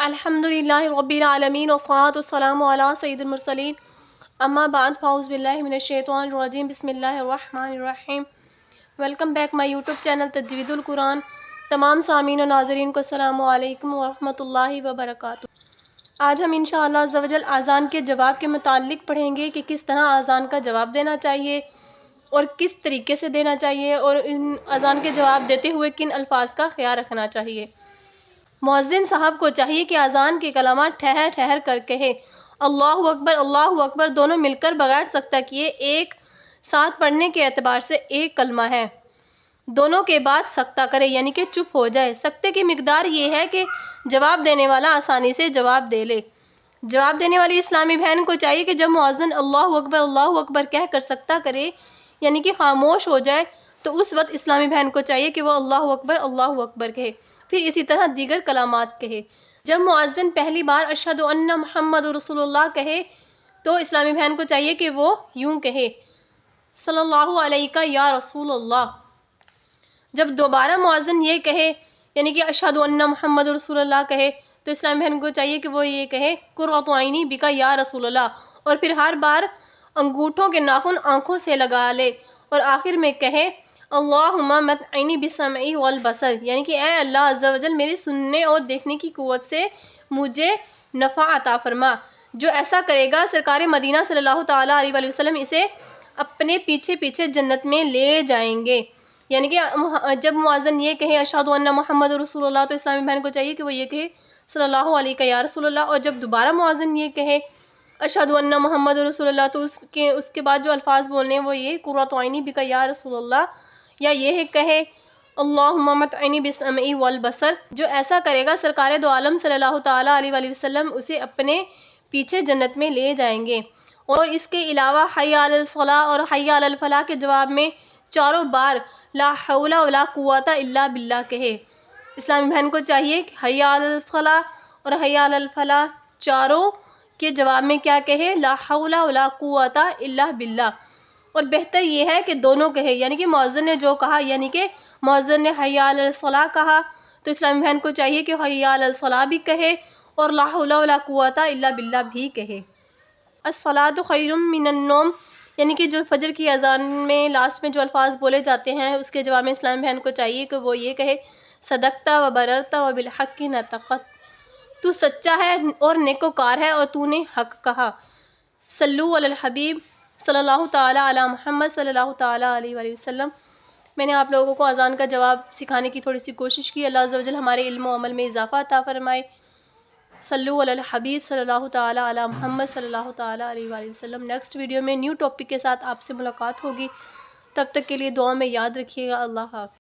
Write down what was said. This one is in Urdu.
الحمدللہ رب العالمین والصلاة والسلام علی سید المرسلین اما بعد فاعوذ باللہ من الشیطان الرجیم بسم اللہ الرحمن الرحیم۔ Welcome back my YouTube channel تجوید القرآن۔ تمام سامعین و ناظرین کو السلام علیکم ورحمۃ اللہ وبرکاتہ۔ آج ہم انشاءاللہ عز و جل اذان کے جواب کے متعلق پڑھیں گے کہ کس طرح اذان کا جواب دینا چاہیے اور کس طریقے سے دینا چاہیے، اور ان اذان کے جواب دیتے ہوئے کن الفاظ کا خیال رکھنا چاہیے۔ مؤذن صاحب کو چاہیے کہ اذان کے کلمات ٹھہر ٹھہر کر کہے۔ اللہ اکبر دونوں مل کر بغیر سکتہ کیے ایک ساتھ پڑھنے کے اعتبار سے ایک کلمہ ہے۔ دونوں کے بعد سکتہ کرے یعنی کہ چپ ہو جائے۔ سکتے کی مقدار یہ ہے کہ جواب دینے والا آسانی سے جواب دے لے۔ جواب دینے والی اسلامی بہن کو چاہیے کہ جب مؤذن اللہ اکبر کہہ کر سکتہ کرے یعنی کہ خاموش ہو جائے تو اس وقت اسلامی بہن کو چاہیے کہ وہ اللہ اکبر کہے، پھر اسی طرح دیگر کلمات کہے۔ جب مؤذن پہلی بار اشہد ان محمد رسول اللہ کہے تو اسلامی بہن کو چاہیے کہ وہ یوں کہے، صلی اللہ علیہ یا رسول اللہ۔ جب دوبارہ مؤذن یہ کہے یعنی کہ اشہد ان محمد رسول اللہ کہے تو اسلامی بہن کو چاہیے کہ وہ یہ کہے، قرۃ عینی بک یا رسول اللہ، اور پھر ہر بار انگوٹھوں کے ناخن آنکھوں سے لگا لے اور آخر میں کہے، اللہم متعنی بسمعی والبصر، یعنی کہ اے اللہ عز و جل میری سننے اور دیکھنے کی قوت سے مجھے نفع عطا فرما۔ جو ایسا کرے گا سرکار مدینہ صلی اللہ تعالیٰ علیہ وسلم اسے اپنے پیچھے پیچھے جنت میں لے جائیں گے۔ یعنی کہ جب مؤذن یہ کہے اشہد ان محمد رسول اللہ تو اسلامی بہن کو چاہیے کہ وہ یہ کہے، صلی اللہ علیہ یا رسول اللہ، اور جب دوبارہ مؤذن یہ کہے اشہد ان محمد رسول اللہ تو اس کے بعد جو الفاظ بولنے ہیں وہ یہ، قرۃ عینی بک یا رسول اللہ، یا یہ کہے اللہم متعنی بسمعی والبصر۔ جو ایسا کرے گا سرکار دو عالم صلی اللہ تعالیٰ علیہ وسلم اسے اپنے پیچھے جنت میں لے جائیں گے۔ اور اس کے علاوہ حی علی الصلاۃ اور حی علی الفلاح کے جواب میں چاروں بار لا حول ولا قوت الا باللہ کہے۔ اسلامی بہن کو چاہیے کہ حی علی الصلاۃ اور حی علی الفلاح چاروں کے جواب میں کیا کہے، لا حول ولا قوت الا باللہ۔ اور بہتر یہ ہے کہ دونوں کہے، یعنی کہ مؤذن نے جو کہا، یعنی کہ مؤذن نے حی علی الصلاۃ کہا تو اسلامی بہن کو چاہیے کہ حی علی الصلاۃ بھی کہے اور لا حول ولا قوت الا باللہ بھی کہے۔ الصلاۃ خیر من النوم، یعنی کہ جو فجر کی اذان میں لاسٹ میں جو الفاظ بولے جاتے ہیں اس کے جواب میں اسلامی بہن کو چاہیے کہ وہ یہ کہے، صدقت و بررت و بالحق نطقت، تو سچا ہے اور نیکوکار ہے اور تو نے حق کہا۔ صلو علی الحبیب صلی اللہ تعالیٰ علی محمد صلی اللہ تعالیٰ علیہ وآلہ وسلم۔ میں نے آپ لوگوں کو اذان کا جواب سکھانے کی تھوڑی سی کوشش کی۔ اللہ عز و جل ہمارے علم و عمل میں اضافہ عطا فرمائے۔ صلو علی الحبیب صلی اللہ تعالیٰ علی محمد صلی اللہ تعالیٰ علیہ وآلہ وسلم۔ نیکسٹ ویڈیو میں نیو ٹاپک کے ساتھ آپ سے ملاقات ہوگی، تب تک کے لیے دعاؤں میں یاد رکھیے گا۔ اللہ حافظ۔